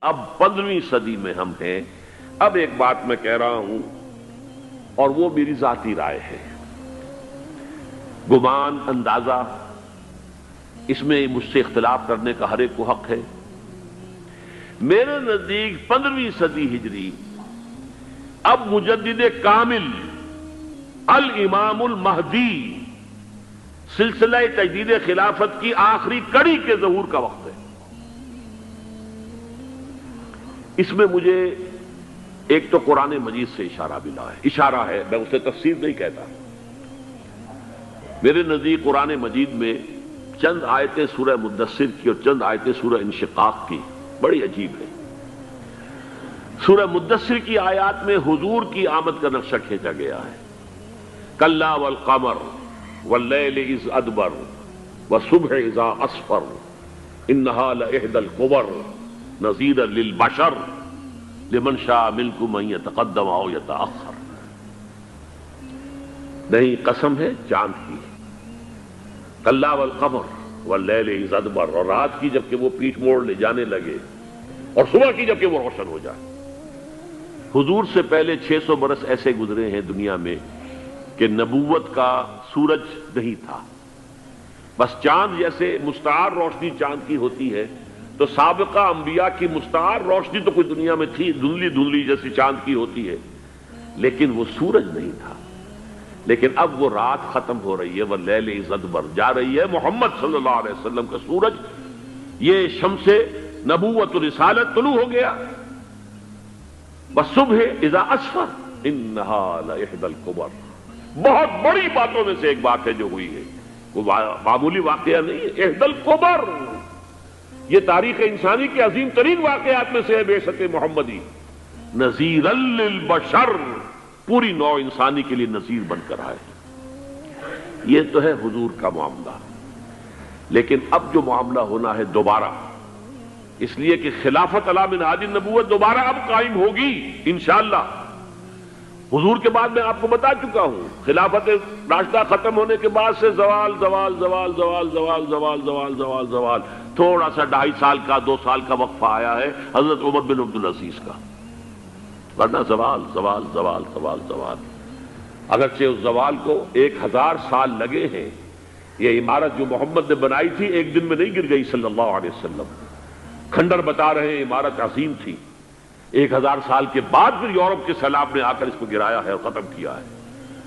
اب 15ویں صدی میں ہم ہیں۔ اب ایک بات میں کہہ رہا ہوں اور وہ میری ذاتی رائے ہے، گمان، اندازہ، اس میں مجھ سے اختلاف کرنے کا ہر ایک کو حق ہے۔ میرے نزدیک 15ویں صدی ہجری اب مجدد کامل الامام المہدی سلسلہ تجدید خلافت کی آخری کڑی کے ظہور کا وقت ہے۔ اس میں مجھے ایک تو قرآن مجید سے اشارہ ملا ہے، اشارہ ہے، میں اسے تفسیر نہیں کہتا۔ میرے نزدیک قرآن مجید میں چند آیتیں سورہ مدثر کی اور چند آیتیں سورہ انشقاق کی بڑی عجیب ہے۔ سورہ مدثر کی آیات میں حضور کی آمد کا نقشہ کھینچا گیا ہے، کلا والقمر واللیل اذ ادبر والصبح اذا اسفر انہا لإحدی الکبر نذیرا للبشر لمن شاء منکم ان یتقدم او یتأخر۔ نہیں، قسم ہے چاند کی، کلا والقمر واللیل اذ ادبر، اور رات کی جبکہ وہ پیٹھ موڑ لے جانے لگے، اور صبح کی جبکہ وہ روشن ہو جائے۔ حضور سے پہلے 600 برس ایسے گزرے ہیں دنیا میں کہ نبوت کا سورج نہیں تھا، بس چاند جیسے مستعار روشنی چاند کی ہوتی ہے، تو سابقہ انبیاء کی مستعار روشنی تو کوئی دنیا میں تھی، دھندلی دھندلی جیسی چاند کی ہوتی ہے، لیکن وہ سورج نہیں تھا۔ لیکن اب وہ رات ختم ہو رہی ہے، واللیل اذ ادبر، جا رہی ہے محمد صلی اللہ علیہ وسلم کا سورج، یہ شمس نبوت و رسالت طلوع ہو گیا۔ والصبح اذا اسفر انہا لإحدی الکبر، بہت بڑی باتوں میں سے ایک بات ہے جو ہوئی ہے، وہ معمولی واقعہ نہیں ہے، احدی الکبر، یہ تاریخ انسانی کے عظیم ترین واقعات میں سے ہے بعثت محمدی، نذیرا للبشر، پوری نوع انسانی کے لیے نذیر بن کر آئے۔ یہ تو ہے حضور کا معاملہ، لیکن اب جو معاملہ ہونا ہے دوبارہ، اس لیے کہ خلافت علی منہاج النبوت دوبارہ اب قائم ہوگی انشاءاللہ۔ حضور کے بعد میں آپ کو بتا چکا ہوں، خلافت راشدہ ختم ہونے کے بعد سے زوال زوال زوال زوال زوال زوال زوال زوال زوال، تھوڑا سا 2.5 سال کا 2 سال کا وقفہ آیا ہے حضرت عمر بن عبدالعزیز کا، ورنہ زوال زوال زوال زوال زوال۔ اگرچہ اس زوال کو 1000 سال لگے ہیں، یہ عمارت جو محمد نے بنائی تھی ایک دن میں نہیں گر گئی صلی اللہ علیہ وسلم، کھنڈر بتا رہے ہیں عمارت عظیم تھی، 1000 سال کے بعد پھر یورپ کے سیلاب نے آ کر اس کو گرایا ہے اور ختم کیا ہے،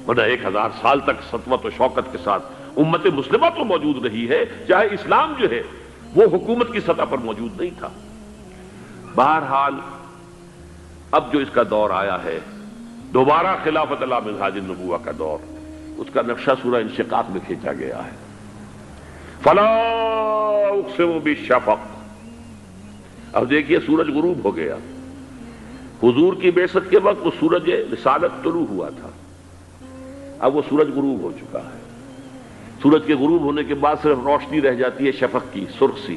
ورنہ 1000 سال تک سطوت و شوکت کے ساتھ امت مسلمہ تو موجود رہی ہے، چاہے اسلام جو ہے وہ حکومت کی سطح پر موجود نہیں تھا۔ بہرحال اب جو اس کا دور آیا ہے دوبارہ خلافت علی منہاج النبوہ کا دور، اس کا نقشہ سورہ انشقاق میں کھینچا گیا ہے۔ فلا اقسم بالشفق، اب دیکھیے سورج غروب ہو گیا، حضور کی بعثت کے وقت وہ سورج رسالت طلوع ہوا تھا، اب وہ سورج غروب ہو چکا ہے۔ سورج کے غروب ہونے کے بعد صرف روشنی رہ جاتی ہے شفق کی، سرخ سی،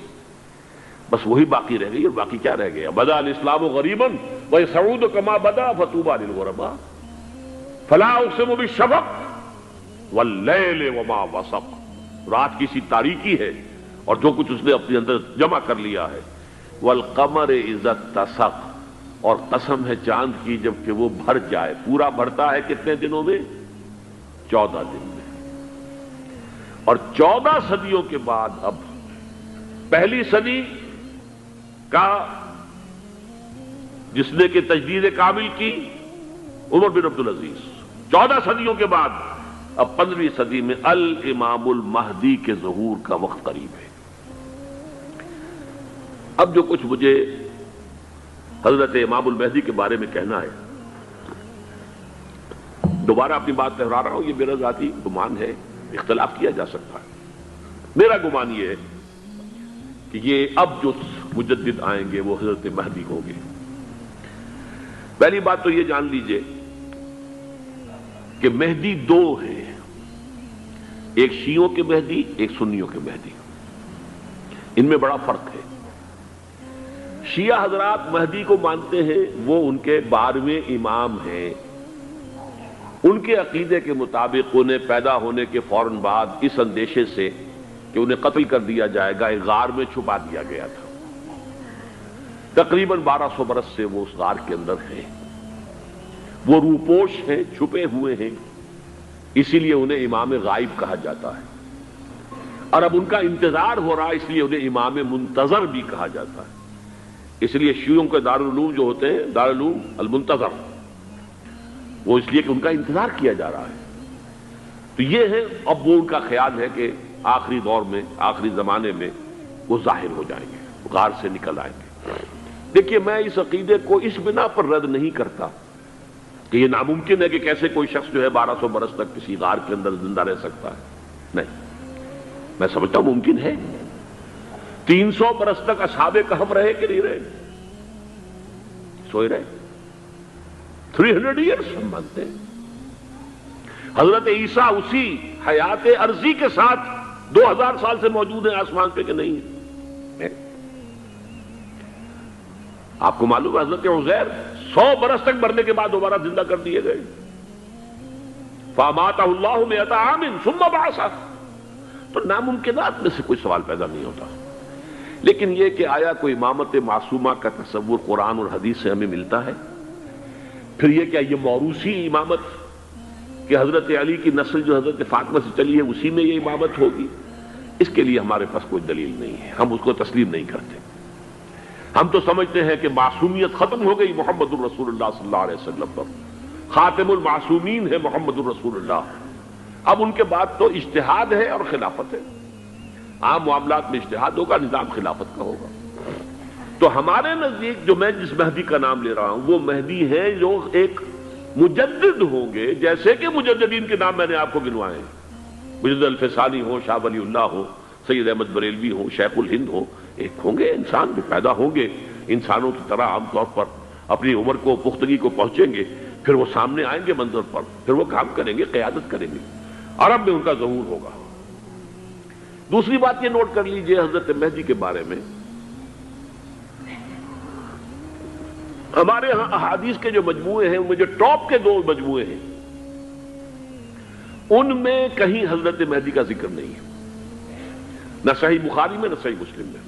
بس وہی باقی رہ گئی، اور باقی کیا رہ گیا؟ بدا الاسلام غریبا ویسعود کما بدا فطوبی للغرباء، فلا اقسم بالشفق واللیل وما وسق، رات کی سی تاریکی ہے اور جو کچھ اس نے اپنے اندر جمع کر لیا ہے، والقمر اذا اتسق، اور قسم ہے چاند کی جبکہ وہ بھر جائے، پورا بھرتا ہے کتنے دنوں میں؟ 14 دن میں۔ اور 14 صدیوں کے بعد اب پہلی صدی کا جس نے کہ تجدید کامل کی عمر بن عبدالعزیز، 14 صدیوں کے بعد اب 15ویں صدی میں الامام المہدی کے ظہور کا وقت قریب ہے۔ اب جو کچھ مجھے حضرت امام المہدی کے بارے میں کہنا ہے، دوبارہ اپنی بات دہرا رہا ہوں، یہ میرا ذاتی گمان ہے، اختلاف کیا جا سکتا ہے۔ میرا گمان یہ ہے کہ یہ اب جو مجدد آئیں گے وہ حضرت مہدی ہوں گے۔ پہلی بات تو یہ جان لیجئے کہ مہدی 2 ہیں، ایک شیعوں کے مہدی، ایک سنیوں کے مہدی، ان میں بڑا فرق ہے۔ شیعہ حضرات مہدی کو مانتے ہیں، وہ ان کے 12ویں امام ہیں، ان کے عقیدے کے مطابق انہیں پیدا ہونے کے فوراً بعد اس اندیشے سے کہ انہیں قتل کر دیا جائے گا ایک غار میں چھپا دیا گیا تھا۔ تقریباً 1200 برس سے وہ اس غار کے اندر ہیں، وہ روپوش ہیں، چھپے ہوئے ہیں، اسی لیے انہیں امام غائب کہا جاتا ہے، اور اب ان کا انتظار ہو رہا ہے، اس لیے انہیں امام منتظر بھی کہا جاتا ہے۔ اس لیے شیعوں کے دارالعلوم جو ہوتے ہیں دارالعلوم المنتظر، وہ اس لیے کہ ان کا انتظار کیا جا رہا ہے۔ تو یہ ہے، اب وہ ان کا خیال ہے کہ آخری دور میں، آخری زمانے میں وہ ظاہر ہو جائیں گے، غار سے نکل آئیں گے۔ دیکھیے، میں اس عقیدے کو اس بنا پر رد نہیں کرتا کہ یہ ناممکن ہے کہ کیسے کوئی شخص جو ہے 1200 برس تک کسی غار کے اندر زندہ رہ سکتا ہے، نہیں، میں سمجھتا ہوں ممکن ہے۔ 300 برس تک اصحاب کہف رہے کہ نہیں رہے؟ سوئے رہے۔ 300 ایئرس ہم مانتے ہیں۔ حضرت عیسیٰ اسی حیات عرضی کے ساتھ 2000 سال سے موجود ہیں آسمان پہ کہ نہیں ہے؟ آپ کو معلوم ہے حضرت عزیر 100 برس تک مرنے کے بعد دوبارہ زندہ کر دیے گئے۔ فَأَمَاتَهُ اللَّهُ مِئَةَ عَامٍ ثُمَّ بَعَثَهُ۔ تو ناممکنات میں سے کوئی سوال پیدا نہیں ہوتا، لیکن یہ کہ آیا کوئی امامت معصومہ کا تصور قرآن اور حدیث سے ہمیں ملتا ہے؟ پھر یہ کیا یہ موروثی امامت کہ حضرت علی کی نسل جو حضرت فاطمہ سے چلی ہے اسی میں یہ امامت ہوگی؟ اس کے لیے ہمارے پاس کوئی دلیل نہیں ہے، ہم اس کو تسلیم نہیں کرتے۔ ہم تو سمجھتے ہیں کہ معصومیت ختم ہو گئی محمد الرسول اللہ صلی اللہ علیہ وسلم پر، خاتم المعصومین ہے محمد الرسول اللہ۔ اب ان کے بعد تو اجتہاد ہے اور خلافت ہے، عام معاملات میں اجتہاد ہوگا، نظام خلافت کا ہوگا۔ تو ہمارے نزدیک جو میں جس مہدی کا نام لے رہا ہوں وہ مہدی ہے جو ایک مجدد ہوں گے، جیسے کہ مجددین کے نام میں نے آپ کو گنوائے ہیں، مجدد الفسانی ہو، شاہ ولی اللہ ہو، سید احمد بریلوی ہو، شیخ الہند ہو، ایک ہوں گے انسان جو پیدا ہوں گے انسانوں کی طرح، عام طور پر اپنی عمر کو، پختگی کو پہنچیں گے، پھر وہ سامنے آئیں گے منظر پر، پھر وہ کام کریں گے، قیادت کریں گے، عرب میں ان کا ظہور ہوگا۔ دوسری بات یہ نوٹ کر لیجئے حضرت مہدی کے بارے میں، ہمارے ہاں احادیث کے جو مجموعے ہیں ان میں جو ٹاپ کے 2 مجموعے ہیں ان میں کہیں حضرت مہدی کا ذکر نہیں ہے، نہ صحیح بخاری میں نہ صحیح مسلم میں،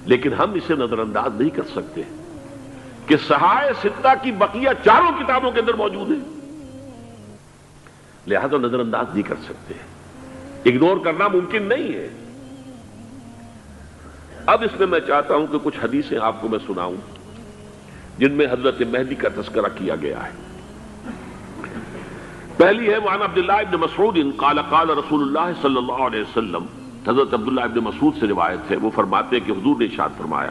لیکن ہم اسے نظر انداز نہیں کر سکتے کہ صحائح ستہ کی بقیہ 4 کتابوں کے اندر موجود ہیں، لہذا نظر انداز نہیں کر سکتے، اگنور کرنا ممکن نہیں ہے۔ اب اس میں چاہتا ہوں کہ کچھ حدیثیں آپ کو میں سناؤں جن میں حضرت مہدی کا تذکرہ کیا گیا ہے۔ پہلی ہے وعن عبداللہ ابن مسعود قال قال رسول اللہ صلی اللہ علیہ وسلم، حضرت عبداللہ ابن مسعود سے روایت ہے، وہ فرماتے ہیں کہ حضور نے ارشاد فرمایا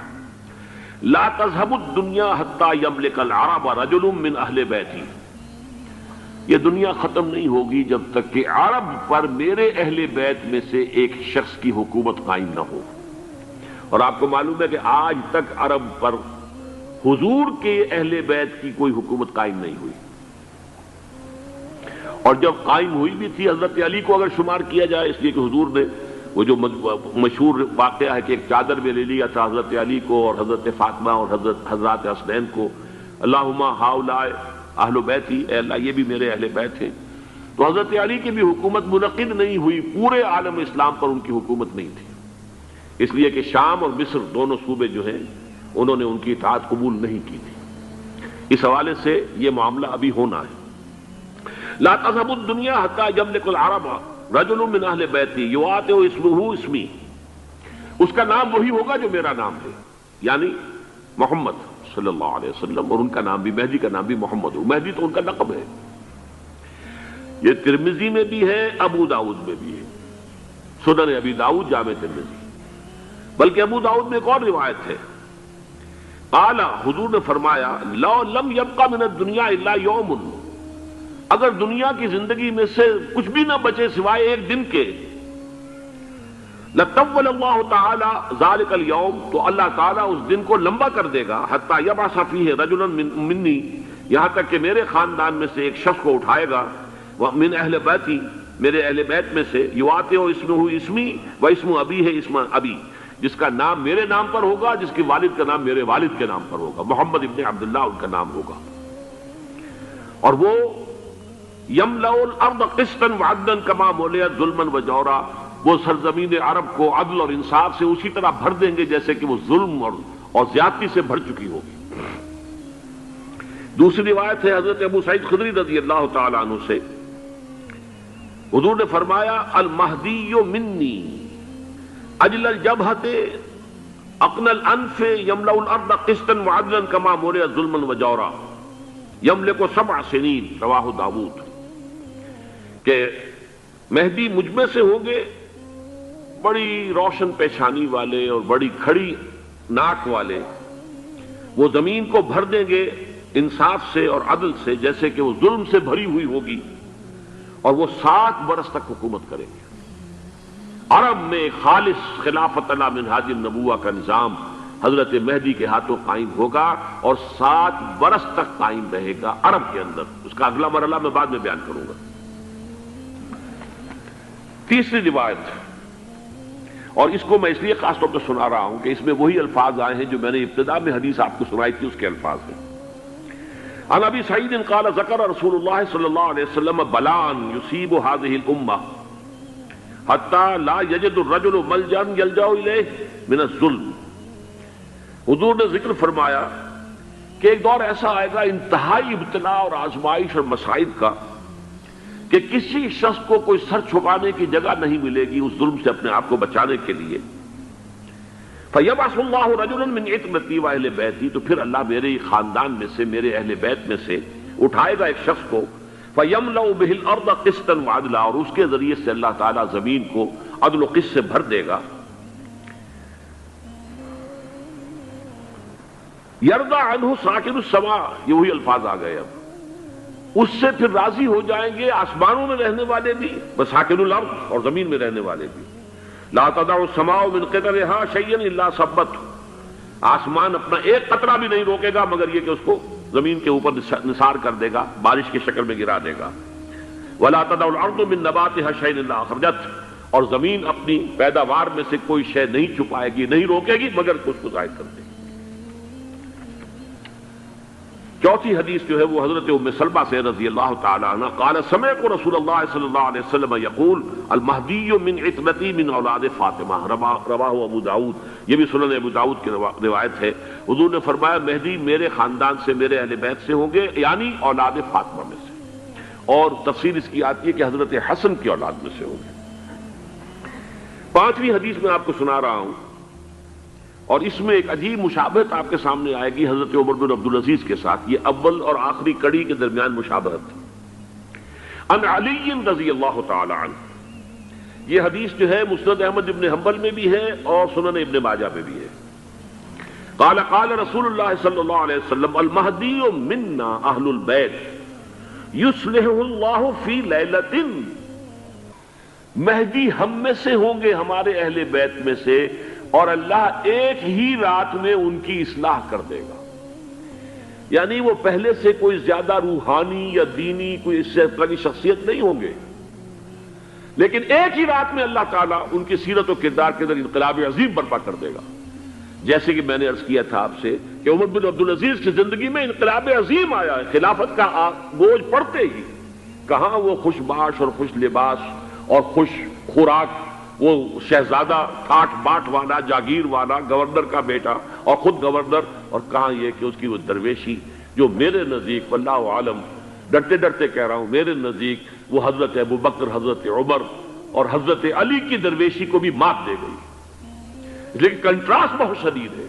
لا تذهب الدنيا حتى يملك العرب رجل من اہل بیتی، یہ دنیا ختم نہیں ہوگی جب تک کہ عرب پر میرے اہل بیت میں سے ایک شخص کی حکومت قائم نہ ہو۔ اور آپ کو معلوم ہے کہ آج تک عرب پر حضور کے اہل بیت کی کوئی حکومت قائم نہیں ہوئی، اور جب قائم ہوئی بھی تھی حضرت علی کو اگر شمار کیا جائے، اس لیے کہ حضور نے وہ جو مشہور واقعہ ہے کہ ایک چادر میں لے لیا تھا حضرت علی کو اور حضرت فاطمہ اور حضرات حسنین کو، اللہم ہؤلاء اہل بیتی، اے اللہ یہ بھی میرے اہل بیت ہیں، تو حضرت علی کی بھی حکومت منعقد نہیں ہوئی، پورے عالم اسلام پر ان کی حکومت نہیں تھی، اس لیے کہ شام اور مصر دونوں صوبے جو ہیں انہوں نے ان کی اطاعت قبول نہیں کی تھی۔ اس حوالے سے یہ معاملہ ابھی ہونا ہے۔ لا تذهب الدنيا حتى يملك العرب رجل من اہل بیتی یواطئ اسمہ اسمی، اس کا نام وہی ہوگا جو میرا نام ہے، یعنی محمد صلی اللہ علیہ وسلم، اور ان کا نام بھی، مہدی کا نام بھی محمد ہو، مہدی تو ان کا لقب ہے۔ یہ ترمذی میں بھی ہے، ابو داؤد میں بھی ہے، سنن ابی داؤد، جامع ترمذی، بلکہ ابو داؤد میں ایک اور روایت ہے، قال، حضور نے فرمایا لو لم يبقى من الدنيا الا يوم، اگر دنیا کی زندگی میں سے کچھ بھی نہ بچے سوائے ایک دن کے، لطول اللہ تعالی ذلك اليوم، تو اللہ تعالیٰ اس دن کو لمبا کر دے گا، حتی یبعث فیہ رجلا منی، یہاں تک کہ میرے خاندان میں سے ایک شخص کو اٹھائے گا، من اہل بیتی، میرے اہل بیت میں سے، یواطئ اسمہ اسمی و اسم ابی ہے اسم ابی، جس کا نام میرے نام پر ہوگا، جس کے والد کا نام میرے والد کے نام پر ہوگا، محمد ابن عبداللہ ان کا نام ہوگا، اور وہ یملأ الارض قسطا وعدلا کما ملئت ظلما وجورا، وہ سرزمین عرب کو عدل اور انصاف سے اسی طرح بھر دیں گے جیسے کہ وہ ظلم اور زیادتی سے بھر چکی ہوگی۔ دوسری روایت ہے حضرت ابو سعید خدری رضی اللہ تعالی عنہ سے، حضور نے فرمایا المہدی منی اجل الجبہۃ اقن الانف یملأ الارض قسطا وعدلا کما ملئ ظلما وجورا یملک 7 سنین، رواہ داؤد، کہ مہدی مجھ میں سے ہوں گے بڑی روشن پیشانی والے اور بڑی کھڑی ناک والے، وہ زمین کو بھر دیں گے انصاف سے اور عدل سے، جیسے کہ وہ ظلم سے بھری ہوئی ہوگی، اور وہ 7 برس تک حکومت کریں گے۔ عرب میں خالص خلافت علی منہاج النبوہ کا نظام حضرت مہدی کے ہاتھوں قائم ہوگا اور 7 برس تک قائم رہے گا عرب کے اندر۔ اس کا اگلا مرحلہ میں بعد میں بیان کروں گا۔ تیسری روایت، اور اس کو میں اس لیے خاص طور پہ سنا رہا ہوں کہ اس میں وہی الفاظ آئے ہیں جو میں نے ابتدا میں حدیث آپ کو سنائی تھی، اس کے الفاظ ہیں۔ عن ابی سعید قال ذکر رسول اللہ صلی اللہ علیہ وسلم بلان یصیب هذه الامہ حتی لا یجد الرجل ملجا یلجا الیہ من الظلم۔ حضور نے ذکر فرمایا کہ ایک دور ایسا آئے گا انتہائی ابتلا اور آزمائش اور مصائب کا کہ کسی شخص کو کوئی سر چھپانے کی جگہ نہیں ملے گی اس ظلم سے اپنے آپ کو بچانے کے لیے۔ فَيَبْعَثُ اللَّهُ رَجُلًا مِنْ عِتْرَتِي وَأَهْلِ بَيْتِي، تو پھر اللہ میرے خاندان میں سے، میرے اہل بیت میں سے اٹھائے گا ایک شخص کو، فَيَمْلَأُ بِهِ الْأَرْضَ قِسْطًا وَعَدْلًا، اور اس کے ذریعے سے اللہ تعالیٰ زمین کو عدل و قسط سے بھر دے گا۔ يَرْضَى عَنْهُ سَاكِنُ السَّمَاءِ، یہ وہی الفاظ آ گئے۔ اب اس سے پھر راضی ہو جائیں گے آسمانوں میں رہنے والے بھی، وساکن الارض، اور زمین میں رہنے والے بھی۔ لا تدع السماء من قطرها شيئا الا ثبته، آسمان اپنا ایک قطرہ بھی نہیں روکے گا مگر یہ کہ اس کو زمین کے اوپر نثار کر دے گا، بارش کی شکل میں گرا دے گا۔ ولا تدع الارض من نباتها شيئا الا اخرجته، اور زمین اپنی پیداوار میں سے کوئی شے نہیں چھپائے گی، نہیں روکے گی مگر اس کو ظاہر کر دے گی۔ چوتھی حدیث جو ہے وہ حضرت ام سلمہ سے رضی اللہ تعالی عنہ قال سمعت رسول اللہ صلی اللہ علیہ وسلم یقول المہدی من عترتی من اولاد فاطمہ، رواہ ابو داؤد، یہ بھی سنن ابو داؤد کی روایت ہے۔ حضور نے فرمایا مہدی میرے خاندان سے، میرے اہل بیت سے ہوں گے، یعنی اولاد فاطمہ میں سے، اور تفسیر اس کی آتی ہے کہ حضرت حسن کی اولاد میں سے ہوں گے۔ پانچویں حدیث میں آپ کو سنا رہا ہوں، اور اس میں ایک عجیب مشابہت آپ کے سامنے آئے گی حضرت عمر بن عبدالعزیز کے ساتھ، یہ اول اور آخری کڑی کے درمیان مشابہت۔ عن علی رضی اللہ تعالی عنہ، یہ حدیث جو ہے مسند احمد ابن حنبل میں بھی ہے اور سنن ابن ماجہ میں بھی ہے۔ قال قال رسول اللہ صلی اللہ علیہ وسلم المہدی منا اہل البیت یصلح اللہ فی لیلۃ، مہدی ہم میں سے ہوں گے، ہمارے اہل بیت میں سے، اور اللہ ایک ہی رات میں ان کی اصلاح کر دے گا۔ یعنی وہ پہلے سے کوئی زیادہ روحانی یا دینی کوئی اس سے طرح کی شخصیت نہیں ہوں گے، لیکن ایک ہی رات میں اللہ تعالیٰ ان کی سیرت و کردار کے اندر انقلاب عظیم برپا کر دے گا۔ جیسے کہ میں نے عرض کیا تھا آپ سے کہ عمر بن عبدالعزیز کی زندگی میں انقلاب عظیم آیا ہے، خلافت کا بوجھ پڑتے ہی کہاں وہ خوش باش اور خوش لباس اور خوش خوراک، وہ شہزادہ ٹھاٹ باٹ والا، جاگیر والا، گورنر کا بیٹا اور خود گورنر، اور کہاں یہ کہ اس کی وہ درویشی جو میرے نزدیک واللہ عالم، ڈرتے ڈرتے کہہ رہا ہوں، میرے نزدیک وہ حضرت ابو بکر، حضرت عمر اور حضرت علی کی درویشی کو بھی مات دے گئی۔ لیکن کنٹراسٹ بہت شدید ہے،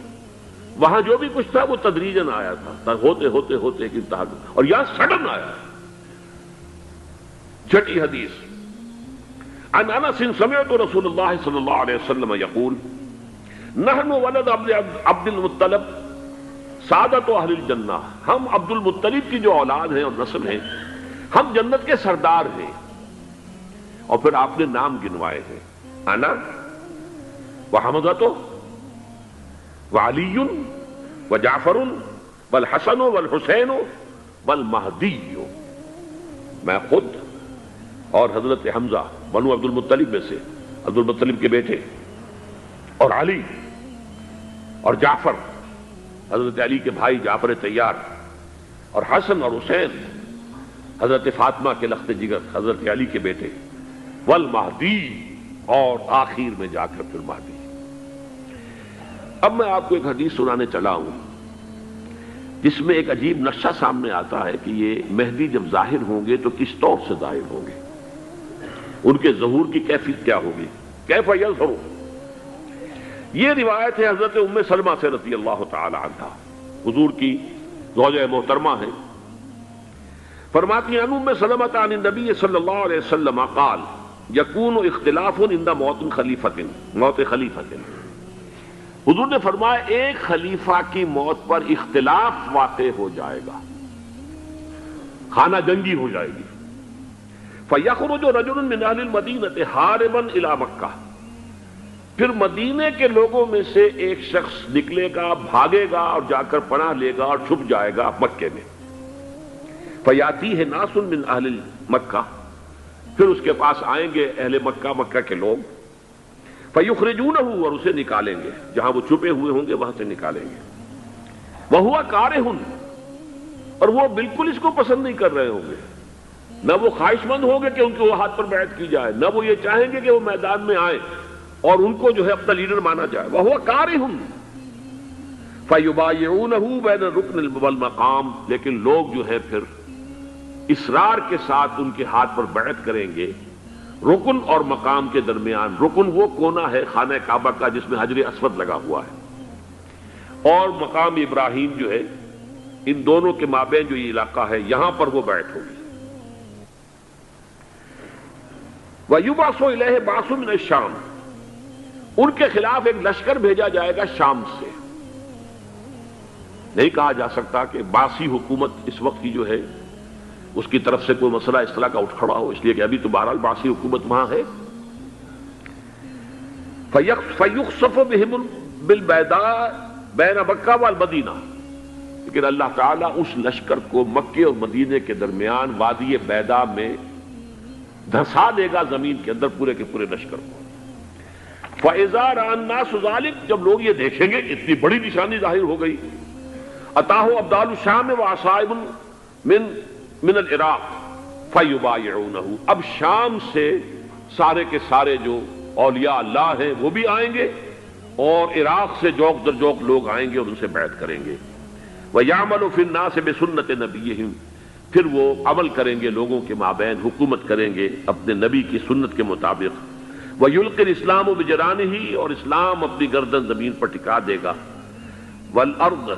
وہاں جو بھی کچھ تھا وہ تدریجاً آیا تھا، ہوتے ہوتے ہوتے ایک انتہا، اور یہاں سڈن آیا۔ چھٹی حدیث، عن انس سمعت رسول اللہ صلی اللہ علیہ وسلم یقول نحن ولد عبد المطلب سعادت اہل الجنہ، ہم عبد المطلب کی جو اولاد ہیں اور نسل ہیں، ہم جنت کے سردار ہیں۔ اور پھر آپ نے نام گنوائے ہیں، انا وحمزۃ وعلی وجعفر والحسن والحسین والمہدی، میں خود اور حضرت حمزہ بنو عبد المطلب میں سے، عبد المطلب کے بیٹے، اور علی اور جعفر حضرت علی کے بھائی جعفر طیار، اور حسن اور حسین حضرت فاطمہ کے لخت جگر حضرت علی کے بیٹے، والمہدی، اور آخر میں جا کر پھر مہدی۔ اب میں آپ کو ایک حدیث سنانے چلا ہوں جس میں ایک عجیب نقشہ سامنے آتا ہے کہ یہ مہدی جب ظاہر ہوں گے تو کس طور سے ظاہر ہوں گے، ان کے ظہور کی کیفیت کیا ہوگی، کیف یظہر۔ یہ روایت ہے حضرت ام سلمہ سے رضی اللہ تعالی عنہا، حضور کی زوجہ محترمہ ہیں، فرماتی ہیں ام سلمہ عن النبی صلی اللہ علیہ وسلم قال یکون اختلاف عند موت خلیفۃ، موت خلیفۃ، حضور نے فرمایا ایک خلیفہ کی موت پر اختلاف واقع ہو جائے گا، خانہ جنگی ہو جائے گی۔ فَيَخْرُجُ رَجُلٌ مِّنْ أَهْلِ الْمَدِينَةِ حَارِبًا إِلَىٰ مکہ، پھر مدینے کے لوگوں میں سے ایک شخص نکلے گا، بھاگے گا اور جا کر پناہ لے گا اور چھپ جائے گا مکے میں۔ فَيَأْتِيهِ نَاسٌ مِّنْ أَهْلِ مکہ، پھر اس کے پاس آئیں گے اہل مکہ، مکہ کے لوگ، فَيُخْرِجُونَهُ، اور اسے نکالیں گے، جہاں وہ چھپے ہوئے ہوں گے وہاں سے نکالیں گے، وَهُوَ كَارِهٌ، اور وہ بالکل اس کو پسند نہیں کر رہے ہوں گے، نہ وہ خواہش مند ہوں گے کہ ان کے ہاتھ پر بیعت کی جائے، نہ وہ یہ چاہیں گے کہ وہ میدان میں آئیں اور ان کو جو ہے اپنا لیڈر مانا جائے، وَهُوَ كَارِهٌ فَيُبَايِعُونَهُ بَيْنَ الرُّكْنِ وَالْمَقَامِ، لیکن لوگ جو ہے پھر اصرار کے ساتھ ان کے ہاتھ پر بیعت کریں گے رکن اور مقام کے درمیان۔ رکن وہ کونا ہے خانہ کعبہ کا جس میں حجر اسود لگا ہوا ہے، اور مقام ابراہیم جو ہے، ان دونوں کے مابین جو یہ علاقہ ہے یہاں پر وہ بیعت ہوگی۔ وَيُبْعَثُ إِلَيْهِ بَعْثٌ مِّنَ الشَّامِ، ان کے خلاف ایک لشکر بھیجا جائے گا شام سے۔ نہیں کہا جا سکتا کہ باسی حکومت اس وقت کی جو ہے اس کی طرف سے کوئی مسئلہ اس طرح کا اٹھ کھڑا ہو، اس لیے کہ ابھی تو بہرحال باسی حکومت وہاں ہے۔ فَيُخْسَفُ بِهِمْ بِالْبَيْضَاءِ بَيْنَ مَکَّہ وَالْمَدِینَہ، لیکن اللہ تعالیٰ اس لشکر کو مکے اور مدینے کے درمیان وادی بیضاء میں دھسا دے گا، زمین کے اندر پورے کے پورے لشکر کو۔ فَإِذَا رَأَى النَّاسُ ذَلِكَ، جب لوگ یہ دیکھیں گے اتنی بڑی نشانی ظاہر ہو گئی، أَتَاهُ أَبْدَالُ الشَّامِ وَعَصَائِبٌ من العراق فَيُبَايِعُونَهُ، اب شام سے سارے کے سارے جو اولیاء اللہ ہیں وہ بھی آئیں گے، اور عراق سے جوق در جوق لوگ آئیں گے اور ان سے بیعت کریں گے۔ وَيَعْمَلُ فِي النَّاسِ بِسُنَّةِ نَبِيِّهِمْ، پھر وہ عمل کریں گے لوگوں کے مابین، حکومت کریں گے اپنے نبی کی سنت کے مطابق۔ وَيُلْقِي الْإِسْلَامُ بِجَرَانِهِ، اور اسلام اپنی گردن زمین پر ٹکا دے گا۔ وَالْأَرْضَ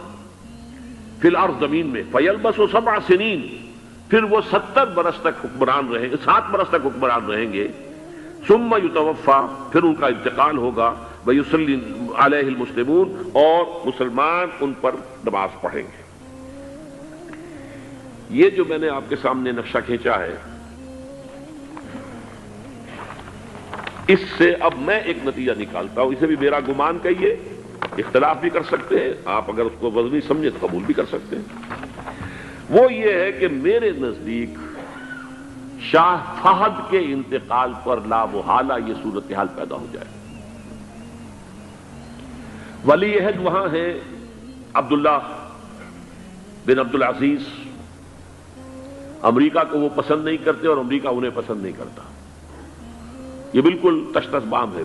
فِي الْأَرْضِ، زمین میں۔ فَيَلْبَسُ 7 سنین، پھر وہ 70 برس تک حکمران رہیں گے، 7 برس تک حکمران رہیں گے۔ ثم یتوفا، پھر ان کا انتقال ہوگا۔ ویصلی علیہ المسلمون، اور مسلمان ان پر نماز پڑھیں گے۔ یہ جو میں نے آپ کے سامنے نقشہ کھینچا ہے، اس سے اب میں ایک نتیجہ نکالتا ہوں، اسے بھی میرا گمان کہیے، اختلاف بھی کر سکتے ہیں آپ، اگر اس کو وزنی سمجھے تو قبول بھی کر سکتے ہیں۔ وہ یہ ہے کہ میرے نزدیک شاہ فہد کے انتقال پر لا محالہ یہ صورتحال پیدا ہو جائے۔ ولی عہد وہاں ہیں عبداللہ بن عبدالعزیز، امریکہ کو وہ پسند نہیں کرتے اور امریکہ انہیں پسند نہیں کرتا، یہ بالکل تش تش بام ہے۔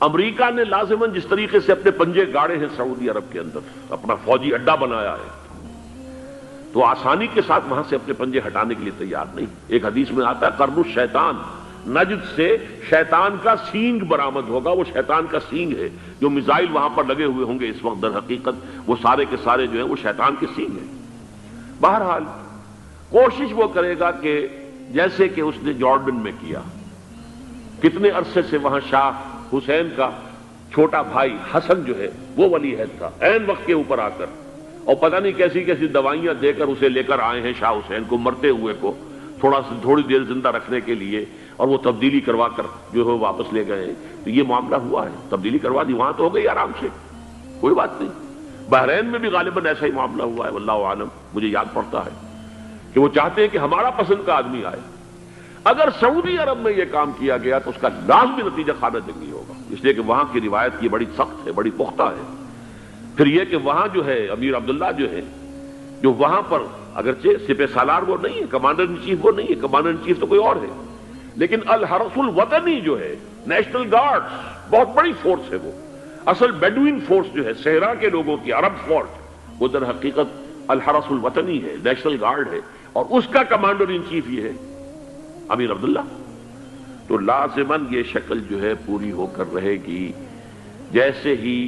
امریکہ نے لازماً جس طریقے سے اپنے پنجے گاڑے ہیں سعودی عرب کے اندر، اپنا فوجی اڈا بنایا ہے، تو آسانی کے ساتھ وہاں سے اپنے پنجے ہٹانے کے لیے تیار نہیں۔ ایک حدیث میں آتا ہے قرن الشیطان، نجد سے شیطان کا سینگ برآمد ہوگا، وہ شیطان کا سینگ ہے، جو میزائل وہاں پر لگے ہوئے ہوں گے اس وقت، در حقیقت وہ سارے کے سارے جو ہیں وہ شیطان کے سینگ ہیں۔ بہرحال کوشش وہ کرے گا کہ جیسے کہ اس نے جارڈن میں کیا، کتنے عرصے سے وہاں شاہ حسین کا چھوٹا بھائی حسن جو ہے وہ ولی عہد تھا، عین وقت کے اوپر آ کر، اور پتہ نہیں کیسی کیسی دوائیاں دے کر اسے لے کر آئے ہیں شاہ حسین کو، مرتے ہوئے کو تھوڑی دیر زندہ رکھنے کے لیے، اور وہ تبدیلی کروا کر جو ہے واپس لے گئے ہیں۔ تو یہ معاملہ ہوا ہے، تبدیلی کروا دی، وہاں تو ہو گئی آرام سے، کوئی بات نہیں۔ بحرین میں بھی غالباً ایسا ہی معاملہ ہوا ہے، واللہ عالم، مجھے یاد پڑتا ہے کہ وہ چاہتے ہیں کہ ہمارا پسند کا آدمی آئے۔ اگر سعودی عرب میں یہ کام کیا گیا تو اس کا لازمی نتیجہ خانہ جنگی ہوگا، اس لیے کہ وہاں کی روایت یہ بڑی سخت ہے، بڑی پختہ ہے۔ پھر یہ کہ وہاں جو ہے امیر عبداللہ جو ہے، جو وہاں پر اگرچہ سپہ سالار وہ نہیں ہے، کمانڈر ان چیف وہ نہیں ہے، کمانڈر ان چیف تو کوئی اور ہے، لیکن الحرس الوطنی جو ہے، نیشنل گارڈز، بہت بڑی فورس ہے وہ، اصل بیڈوین فورس جو ہے صحرا کے لوگوں کی عرب فورس، وہ در حقیقت الحرس الوطنی ہے، نیشنل گارڈ ہے، اور اس کا کمانڈر ان چیف یہ ہے امیر عبداللہ. تو لازماً یہ شکل جو ہے پوری ہو کر رہے گی. جیسے ہی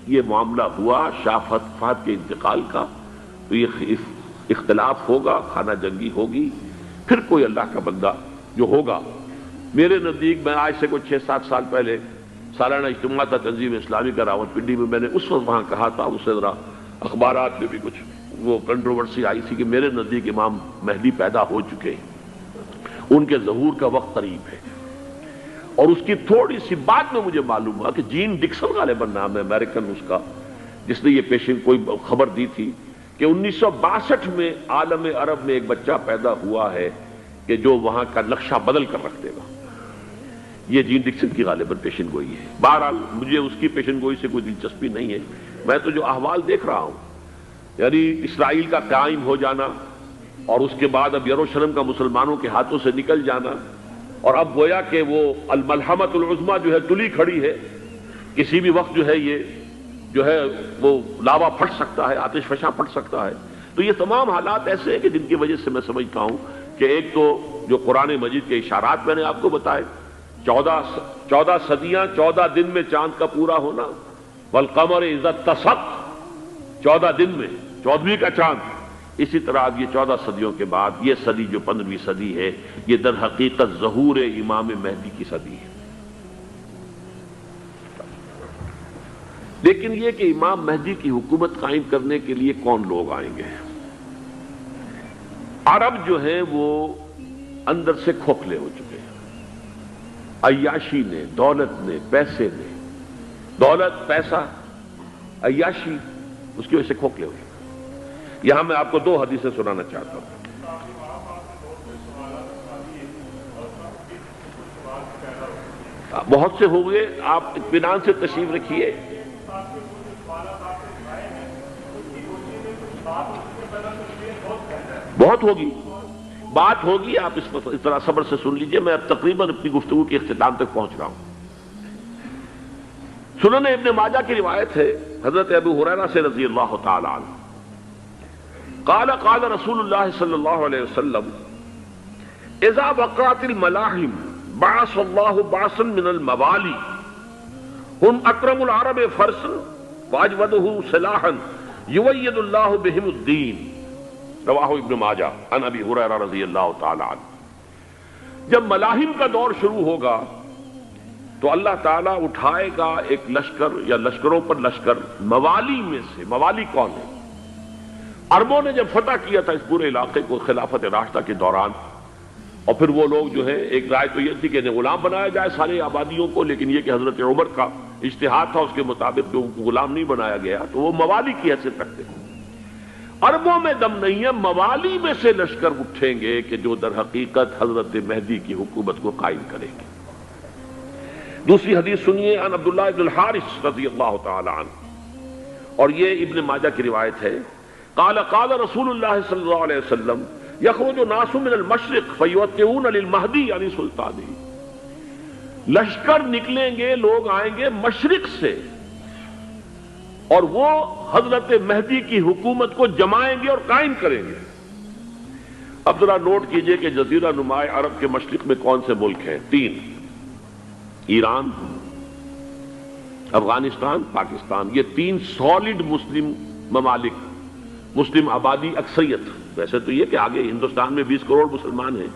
یہ معاملہ ہوا شاہ فہد کے انتقال کا تو یہ اختلاف ہوگا، خانہ جنگی ہوگی، پھر کوئی اللہ کا بندہ جو ہوگا. میرے نزدیک میں آج سے کوئی 6-7 سال پہلے سالانہ اجتماع تھا تنظیم اسلامی کا راولپنڈی میں، میں نے اس وقت وہاں کہا تھا، اس سے ذرا اخبارات میں بھی کچھ وہ کنٹروورسی آئی تھی کہ میرے نزدیک امام مہدی پیدا ہو چکے ہیں، ان کے ظہور کا وقت قریب ہے. اور اس کی تھوڑی سی بات میں مجھے معلوم ہوا کہ جین ڈکسن غالباً نام ہے امریکن اس کا، جس نے یہ پیشن کوئی خبر دی تھی کہ 1962 میں عالم عرب میں ایک بچہ پیدا ہوا ہے کہ جو وہاں کا نقشہ بدل کر رکھ دے گا. یہ جین ڈکسن کی غالباً پیشن گوئی ہے. بہرحال مجھے اس کی پیشن گوئی سے کوئی دلچسپی نہیں ہے. میں تو جو احوال دیکھ رہا ہوں، یعنی اسرائیل کا قائم ہو جانا اور اس کے بعد اب یروشلم کا مسلمانوں کے ہاتھوں سے نکل جانا، اور اب گویا کہ وہ الملحمۃ العظمیٰ جو ہے تلی کھڑی ہے، کسی بھی وقت جو ہے یہ جو ہے وہ لاوا پھٹ سکتا ہے، آتش فشاں پھٹ سکتا ہے. تو یہ تمام حالات ایسے ہیں کہ جن کی وجہ سے میں سمجھتا ہوں کہ ایک تو جو قرآن مجید کے اشارات میں نے آپ کو بتائے، 14 صدیاں 14 دن میں چاند کا پورا ہونا، والقمر اذا اتسق، 14 دن میں 14ویں کا چاند. اسی طرح اب یہ 14 صدیوں کے بعد یہ صدی جو 15ویں صدی ہے، یہ در حقیقت ظہور امام مہدی کی صدی ہے. لیکن یہ کہ امام مہدی کی حکومت قائم کرنے کے لیے کون لوگ آئیں گے؟ عرب جو ہیں وہ اندر سے کھوکھلے ہو چکے ہیں. عیاشی نے، دولت نے، پیسے نے، دولت، پیسہ، عیاشی، اس کی وجہ سے کھوکھلے ہو چکے. یہاں میں آپ کو 2 حدیثیں سنانا چاہتا ہوں. بہت سے ہو گئے، آپ اطمینان سے تشریف رکھیے. بہت ہوگی، بات ہوگی، آپ اس طرح صبر سے سن لیجئے. میں اب تقریباً اپنی گفتگو کے اختتام تک پہنچ رہا ہوں. سنن ابن ماجہ کی روایت ہے حضرت ابو ہریرہ سے رضی اللہ تعالی عنہ، قال قال رسول اللہ صلی اللہ علیہ وسلم اذا وقعت الملاحم بعث اللہ بعثا من الموالی هم اکرم العرب فرسا واجودہ سلاحا یوید اللہ بہم الدین. رواہ ابن ماجہ عن ابی ہریرہ رضی اللہ تعالی عنہ. جب ملاحم کا دور شروع ہوگا تو اللہ تعالیٰ اٹھائے گا ایک لشکر یا لشکروں پر لشکر موالی میں سے. موالی کون ہے؟ عربوں نے جب فتح کیا تھا اس پورے علاقے کو خلافت راشدہ کے دوران، اور پھر وہ لوگ جو ہے، ایک رائے تو یہ تھی کہ انہیں غلام بنایا جائے سارے آبادیوں کو، لیکن یہ کہ حضرت عمر کا اجتہاد تھا اس کے مطابق کہ ان کو غلام نہیں بنایا گیا، تو وہ موالی کی حیثیت رکھتے ہیں. عربوں میں دم نہیں ہے، موالی میں سے لشکر اٹھیں گے کہ جو در حقیقت حضرت مہدی کی حکومت کو قائم کریں گے. دوسری حدیث سنیے عن عبداللہ ابن الحارث رضی اللہ تعالی عنہ، اور یہ ابن ماجہ کی روایت ہے. قال قال رسول اللہ صلی اللہ علیہ وسلم یخرج ناس من المشرق فیوطئون للمہدی یعنی سلطانی. لشکر نکلیں گے، لوگ آئیں گے مشرق سے، اور وہ حضرت مہدی کی حکومت کو جمائیں گے اور قائم کریں گے. اب ذرا نوٹ کیجئے کہ جزیرہ نماء عرب کے مشرق میں کون سے ملک ہیں؟ 3: ایران، افغانستان، پاکستان. یہ 3 سالڈ مسلم ممالک، مسلم آبادی اکثریت. ویسے تو یہ کہ آگے ہندوستان میں 20 کروڑ مسلمان ہیں،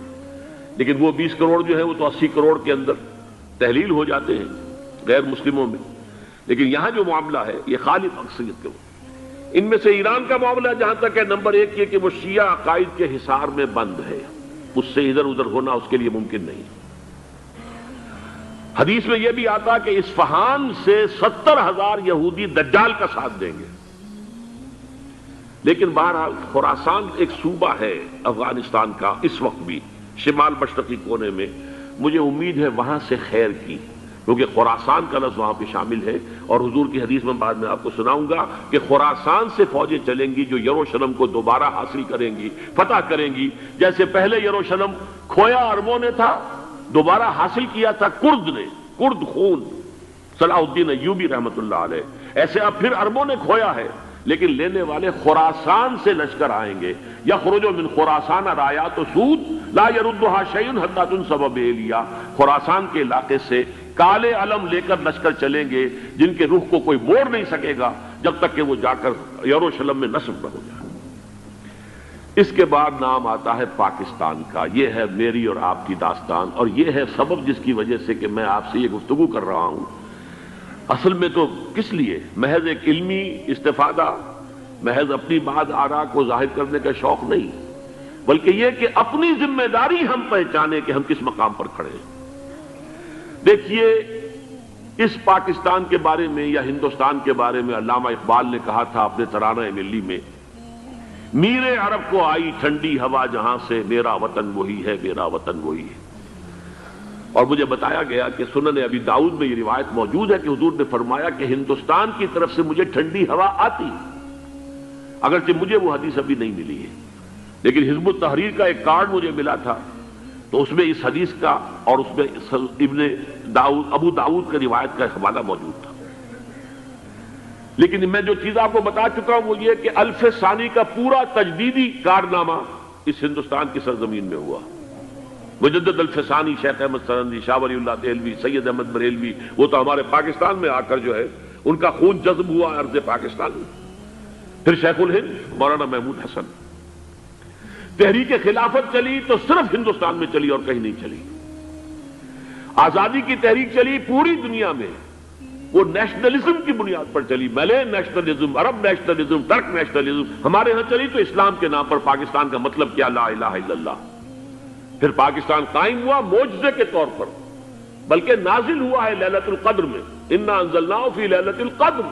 لیکن وہ 20 کروڑ جو ہے وہ تو 80 کروڑ کے اندر تحلیل ہو جاتے ہیں غیر مسلموں میں. لیکن یہاں جو معاملہ ہے یہ خالص اکثریت کے. ان میں سے ایران کا معاملہ جہاں تک ہے، نمبر 1 یہ کہ وہ شیعہ عقائد کے حصار میں بند ہے، اس سے ادھر ادھر ہونا اس کے لیے ممکن نہیں. حدیث میں یہ بھی آتا کہ اصفہان سے 70,000 یہودی دجال کا ساتھ دیں گے. لیکن بہرحال خراسان ایک صوبہ ہے افغانستان کا اس وقت بھی شمال مشرقی کونے میں، مجھے امید ہے وہاں سے خیر کی، کیونکہ خراسان کا لفظ وہاں پہ شامل ہے. اور حضور کی حدیث میں بعد میں آپ کو سناؤں گا کہ خراسان سے فوجیں چلیں گی جو یروشلم کو دوبارہ حاصل کریں گی، فتح کریں گی. جیسے پہلے یروشلم کھویا عربوں نے تھا، دوبارہ حاصل کیا تھا کرد نے، کرد خون. صلاح الدین ایوبی رحمت اللہ علیہ. ایسے اب پھر عربوں نے کھویا ہے، لیکن لینے والے خراسان سے لشکر آئیں گے. یخرج من خراسان رایات سود لا یردھا شیء حتی تنصب بإیلیا. خراسان کے علاقے سے کالے علم لے کر لشکر چلیں گے جن کے رخ کو کوئی موڑ نہیں سکے گا جب تک کہ وہ جا کر یروشلم میں نصب نہ ہو جائے. اس کے بعد نام آتا ہے پاکستان کا. یہ ہے میری اور آپ کی داستان، اور یہ ہے سبب جس کی وجہ سے کہ میں آپ سے یہ گفتگو کر رہا ہوں. اصل میں تو کس لیے؟ محض ایک علمی استفادہ، محض اپنی بعض آراء کو ظاہر کرنے کا شوق نہیں، بلکہ یہ کہ اپنی ذمہ داری ہم پہچانے کہ ہم کس مقام پر کھڑے ہیں. دیکھیے، اس پاکستان کے بارے میں یا ہندوستان کے بارے میں علامہ اقبال نے کہا تھا اپنے ترانہ ملی میں، میرے عرب کو آئی ٹھنڈی ہوا جہاں سے، میرا وطن وہی ہے، میرا وطن وہی ہے. اور مجھے بتایا گیا کہ سنن ابی داؤد میں یہ روایت موجود ہے کہ حضور نے فرمایا کہ ہندوستان کی طرف سے مجھے ٹھنڈی ہوا آتی، اگرچہ مجھے وہ حدیث ابھی نہیں ملی ہے، لیکن حزب التحریر کا ایک کارڈ مجھے ملا تھا، تو اس میں اس حدیث کا اور اس میں ابو داؤد کا روایت کا حوالہ موجود تھا. لیکن میں جو چیز آپ کو بتا چکا ہوں وہ یہ کہ الف ثانی کا پورا تجدیدی کارنامہ اس ہندوستان کی سرزمین میں ہوا. مجدد الف ثانی شیخ احمد سرندی، شاہ ولی اللہ دہلوی، سید احمد بریلوی، وہ تو ہمارے پاکستان میں آ کر جو ہے ان کا خون جذب ہوا ارض پاکستان میں. پھر شیخ الہند مولانا محمود حسن. تحریک خلافت چلی تو صرف ہندوستان میں چلی اور کہیں نہیں چلی. آزادی کی تحریک چلی پوری دنیا میں، وہ نیشنلزم کی بنیاد پر چلی، ملے نیشنلزم، عرب نیشنلزم، ترک نیشنلزم. ہمارے ہاں چلی تو اسلام کے نام پر پاکستان کا مطلب کیا؟ لا الہ الا اللہ. پھر پاکستان قائم ہوا معجزے کے طور پر، بلکہ نازل ہوا ہے لیلۃ القدر میں. انا انزلناہ فی لیلۃ القدر،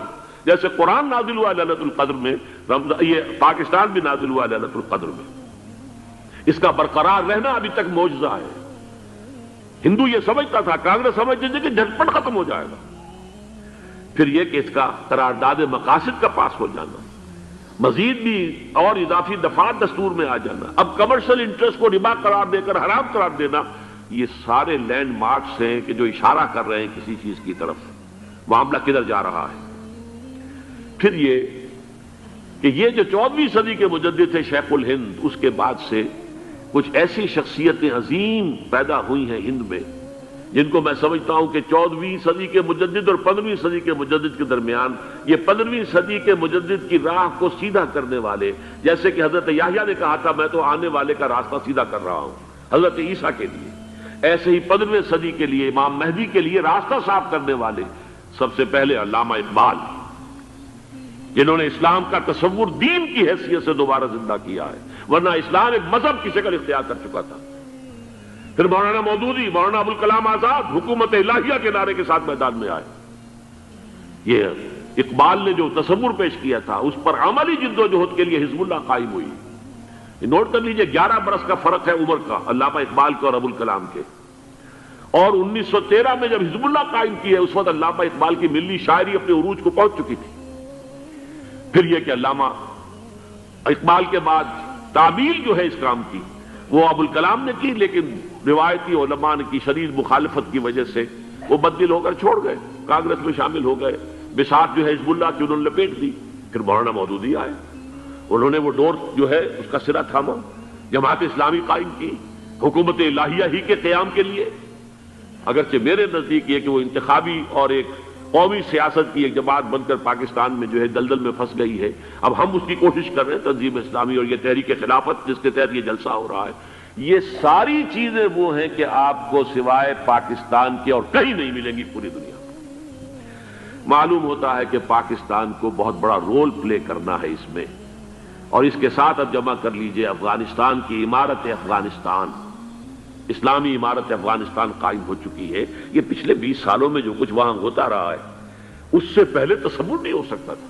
جیسے قرآن نازل ہوا لیلۃ القدر میں، یہ پاکستان بھی نازل ہوا لیلۃ القدر میں. اس کا برقرار رہنا ابھی تک معجزہ ہے. ہندو یہ سمجھتا تھا، کانگریس سمجھتی تھی کہ جھٹپٹ ختم ہو جائے گا. پھر یہ کہ اس کا قرارداد مقاصد کا پاس ہو جانا، مزید بھی اور اضافی دفعات دستور میں آ جانا، اب کمرشل انٹرسٹ کو ربا قرار دے کر حرام قرار دینا، یہ سارے لینڈ مارکس ہیں کہ جو اشارہ کر رہے ہیں کسی چیز کی طرف، معاملہ کدھر جا رہا ہے. پھر یہ کہ یہ جو 14ویں صدی کے مجدد تھے شیخ الہند، اس کے بعد سے کچھ ایسی شخصیتیں عظیم پیدا ہوئی ہیں ہند میں جن کو میں سمجھتا ہوں کہ 14ویں صدی کے مجدد اور 15ویں صدی کے مجدد کے درمیان، یہ 15ویں صدی کے مجدد کی راہ کو سیدھا کرنے والے، جیسے کہ حضرت یحییٰ نے کہا تھا میں تو آنے والے کا راستہ سیدھا کر رہا ہوں حضرت عیسیٰ کے لیے، ایسے ہی 15ویں صدی کے لیے امام مہدی کے لیے راستہ صاف کرنے والے سب سے پہلے علامہ اقبال، جنہوں نے اسلام کا تصور دین کی حیثیت سے دوبارہ زندہ کیا ہے، ورنہ اسلام ایک مذہب کی شکل اختیار کر چکا تھا. پھر مولانا مودودی، مولانا ابوالکلام آزاد حکومت الہیہ کے نعرے کے ساتھ میدان میں آئے. یہ اقبال نے جو تصور پیش کیا تھا اس پر عملی جد و جہد کے لیے حزب اللہ قائم ہوئی. نوٹ کر لیجئے 11 برس کا فرق ہے عمر کا علامہ اقبال کے اور ابوالکلام کے. اور 1913 میں جب حزب اللہ قائم کی ہے اس وقت علامہ اقبال کی ملی شاعری اپنے عروج کو پہنچ چکی تھی. پھر یہ کہ علامہ اقبال کے بعد تعمیل جو ہے اس کام کی وہ ابوالکلام نے کی، لیکن روایتی علماء کی شدید مخالفت کی وجہ سے وہ بددل ہو کر چھوڑ گئے، کانگریس میں شامل ہو گئے، بساط جو ہے حزب اللہ کی انہوں نے لپیٹ دی. پھر مولانا مودودی آئے، انہوں نے وہ ڈور جو ہے اس کا سرا تھاما، جماعت اسلامی قائم کی حکومت الہیہ ہی کے قیام کے لیے. اگرچہ میرے نزدیک یہ کہ وہ انتخابی اور ایک قومی سیاست کی ایک جماعت بن کر پاکستان میں جو ہے دلدل میں پھنس گئی ہے، اب ہم اس کی کوشش کر رہے ہیں تنظیم اسلامی اور یہ تحریک خلافت جس کے تحت یہ جلسہ ہو رہا ہے. یہ ساری چیزیں وہ ہیں کہ آپ کو سوائے پاکستان کے اور کہیں نہیں ملیں گی پوری دنیا میں. معلوم ہوتا ہے کہ پاکستان کو بہت بڑا رول پلے کرنا ہے اس میں، اور اس کے ساتھ اب جمع کر لیجئے افغانستان کی عمارت افغانستان، اسلامی عمارت افغانستان قائم ہو چکی ہے. یہ پچھلے 20 سالوں میں جو کچھ وہاں ہوتا رہا ہے اس سے پہلے تصور نہیں ہو سکتا تھا.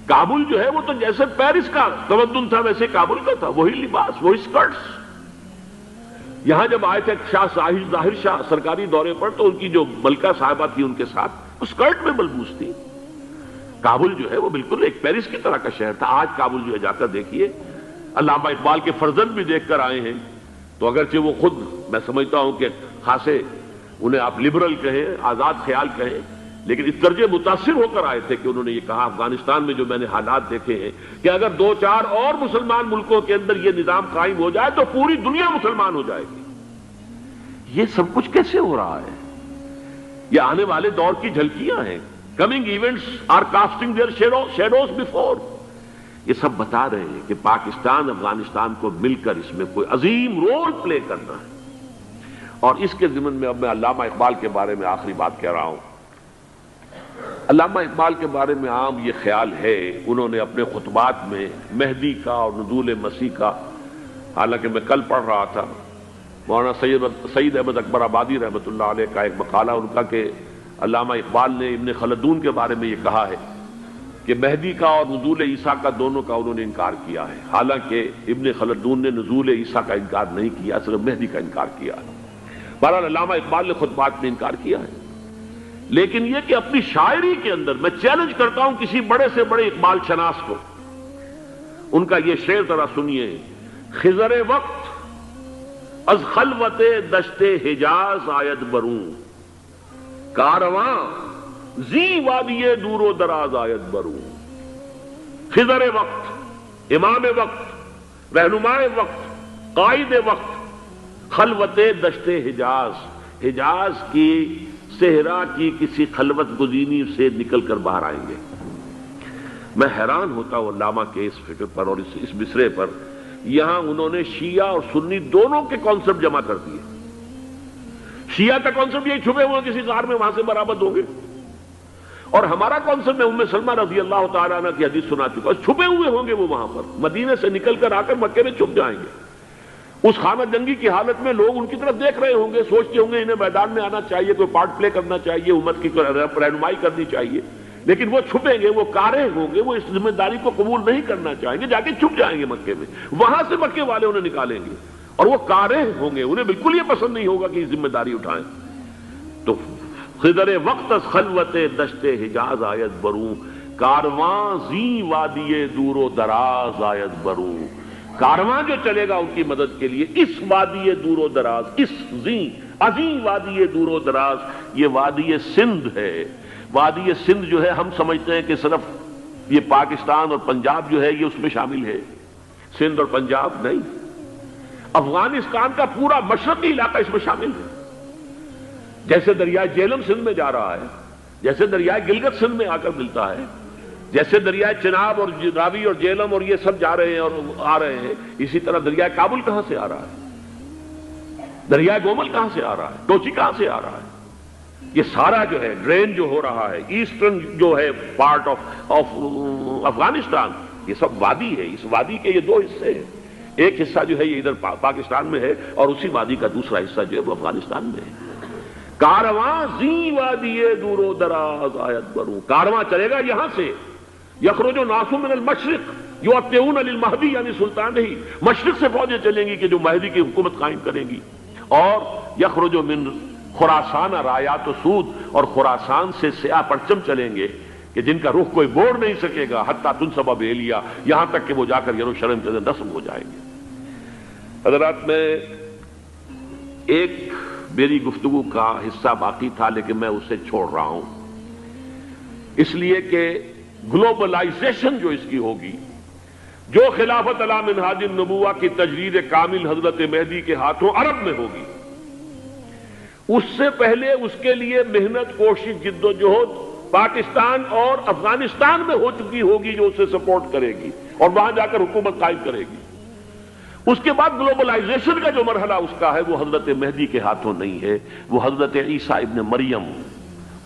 کابل جو ہے وہ تو جیسے پیرس کا تمدن تھا ویسے کابل کا تھا، وہی لباس، وہی سکرٹس. یہاں جب آئے تھے شاہ ظاہر شاہ سرکاری دورے پر تو ان کی جو ملکہ صاحبہ تھی ان کے ساتھ وہ سکرٹ میں ملبوس تھی. کابل جو ہے وہ بالکل ایک پیرس کی طرح کا شہر تھا. آج کابل جو ہے جا کر دیکھیے، علامہ اقبال کے فرزند بھی دیکھ کر آئے ہیں، تو اگرچہ وہ خود میں سمجھتا ہوں کہ خاصے انہیں آپ لبرل کہیں، آزاد خیال کہیں، لیکن اس درجے متاثر ہو کر آئے تھے کہ انہوں نے یہ کہا افغانستان میں جو میں نے حالات دیکھے ہیں کہ اگر 2-4 اور مسلمان ملکوں کے اندر یہ نظام قائم ہو جائے تو پوری دنیا مسلمان ہو جائے گی۔ یہ سب کچھ کیسے ہو رہا ہے؟ یہ آنے والے دور کی جھلکیاں ہیں۔ Coming events are casting their shadows before. یہ سب بتا رہے ہیں کہ پاکستان افغانستان کو مل کر اس میں کوئی عظیم رول پلے کرنا ہے۔ اور اس کے ضمن میں اب میں علامہ اقبال کے بارے میں آخری بات کہہ رہا ہوں۔ علامہ اقبال کے بارے میں عام یہ خیال ہے، انہوں نے اپنے خطبات میں مہدی کا اور نزول مسیح کا، حالانکہ میں کل پڑھ رہا تھا مولانا سید احمد اکبر آبادی رحمۃ اللہ علیہ کا ایک مقالہ ان کا کہ علامہ اقبال نے ابن خلدون کے بارے میں یہ کہا ہے کہ مہدی کا اور نزول عیسیٰ کا دونوں کا انہوں نے انکار کیا ہے، حالانکہ ابن خلدون نے نزول عیسیٰ کا انکار نہیں کیا، صرف مہدی کا انکار کیا ہے۔ بہرحال علامہ اقبال نے خطبات میں انکار کیا ہے، لیکن یہ کہ اپنی شاعری کے اندر میں چیلنج کرتا ہوں کسی بڑے سے بڑے اقبال شناس کو، ان کا یہ شعر ذرا سنیے: خضر وقت از خلوت دشت حجاز آید بروں، کارواں زی وادی دور و دراز آید بروں۔ خضر وقت، امام وقت، رہنمائے وقت، قائد وقت، خلوت دشت حجاز، حجاز کی صحرا کی کسی خلوت گزینی سے نکل کر باہر آئیں گے۔ میں حیران ہوتا ہوں علامہ کے اس فکر پر اور اس مصرے پر۔ یہاں انہوں نے شیعہ اور سنی دونوں کے کانسیپٹ جمع کر دیے۔ شیعہ کا کانسیپٹ یہ چھپے ہوئے کسی غار میں وہاں سے برآمد ہوں گے، اور ہمارا کانسیپٹ میں ام سلمہ رضی اللہ تعالیٰ عنہ کی حدیث سنا چکا، چھپے ہوئے ہوں گے وہ وہاں پر، مدینے سے نکل کر آ کر مکے میں چھپ جائیں گے۔ اس خانہ جنگی کی حالت میں لوگ ان کی طرف دیکھ رہے ہوں گے، سوچتے ہوں گے انہیں میدان میں آنا چاہیے، کوئی پارٹ پلے کرنا چاہیے، امت کی رہنمائی کرنی چاہیے، لیکن وہ چھپیں گے، وہ کارے ہوں گے، وہ اس ذمہ داری کو قبول نہیں کرنا چاہیں گے، جا کے چھپ جائیں گے مکے میں، وہاں سے مکے والے انہیں نکالیں گے، اور وہ کارے ہوں گے، انہیں بالکل یہ پسند نہیں ہوگا کہ یہ ذمہ داری اٹھائیں۔ تو خضر وقت از خلوت دشت حجاز آید بروں، کارواں زی وادی دور و دراز آید بروں۔ کارواں جو چلے گا ان کی مدد کے لیے اس وادی دور و دراز، اس عظیم وادی دور و دراز، یہ وادی سندھ ہے۔ وادی سندھ جو ہے ہم سمجھتے ہیں کہ صرف یہ پاکستان اور پنجاب جو ہے یہ اس میں شامل ہے، سندھ اور پنجاب نہیں، افغانستان کا پورا مشرقی علاقہ اس میں شامل ہے۔ جیسے دریائے جیلم سندھ میں جا رہا ہے، جیسے دریائے گلگت سندھ میں آ کر ملتا ہے، جیسے دریائے چناب اور راوی اور جیلم اور یہ سب جا رہے ہیں اور آ رہے ہیں، اسی طرح دریائے کابل کہاں سے آ رہا ہے، دریائے گومل کہاں سے آ رہا ہے، ٹوچی کہاں سے آ رہا ہے، یہ سارا جو ہے ڈرین جو ہو رہا ہے، ایسٹرن جو ہے پارٹ آف افغانستان، یہ سب وادی ہے۔ اس وادی کے یہ دو حصے ہیں، ایک حصہ جو ہے یہ ادھر پاکستان میں ہے، اور اسی وادی کا دوسرا حصہ جو ہے وہ افغانستان میں ہے۔ کارواں زی وادی دور و دراز آیت بروں، کارواں چلے گا یہاں سے، یخرج ناس من المشرق یؤتون للمہدی، یعنی سلطان ہی مشرق سے فوجیں چلیں گی کہ جو مہدی کی حکومت قائم کریں گی، اور یخرج من خراسان رایات و سود، اور خراسان سے سیاہ پرچم چلیں گے کہ جن کا رخ کوئی موڑ نہیں سکے گا، حتیٰ تنصب بیلیا، یہاں تک کہ وہ جا کر یروشلم کے اندر نصب ہو جائیں گے۔ حضرات، میں ایک میری گفتگو کا حصہ باقی تھا لیکن میں اسے چھوڑ رہا ہوں، اس لیے کہ گلوبلائزیشن جو اس کی ہوگی، جو خلافت علی منہاج النبوہ کی تجرید کامل حضرت مہدی کے ہاتھوں عرب میں ہوگی، اس سے پہلے اس کے لیے محنت، کوشش، جد و جہد پاکستان اور افغانستان میں ہو چکی ہوگی جو اسے سپورٹ کرے گی اور وہاں جا کر حکومت قائم کرے گی۔ اس کے بعد گلوبلائزیشن کا جو مرحلہ اس کا ہے وہ حضرت مہدی کے ہاتھوں نہیں ہے، وہ حضرت عیسیٰ ابن مریم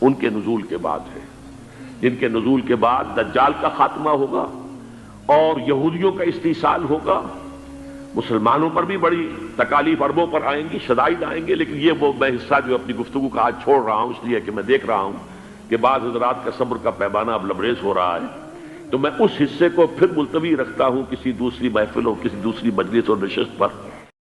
ان کے نزول کے بعد ہے، جن کے نزول کے بعد دجال کا خاتمہ ہوگا اور یہودیوں کا استحصال ہوگا، مسلمانوں پر بھی بڑی تکالیف اربوں پر آئیں گی، شدائد آئیں گے، لیکن یہ وہ میں حصہ جو اپنی گفتگو کا آج چھوڑ رہا ہوں اس لیے کہ میں دیکھ رہا ہوں کہ بعض حضرات کا صبر کا پیمانہ اب لبریز ہو رہا ہے، تو میں اس حصے کو پھر ملتوی رکھتا ہوں کسی دوسری محفل اور کسی دوسری مجلس اور نشست پر۔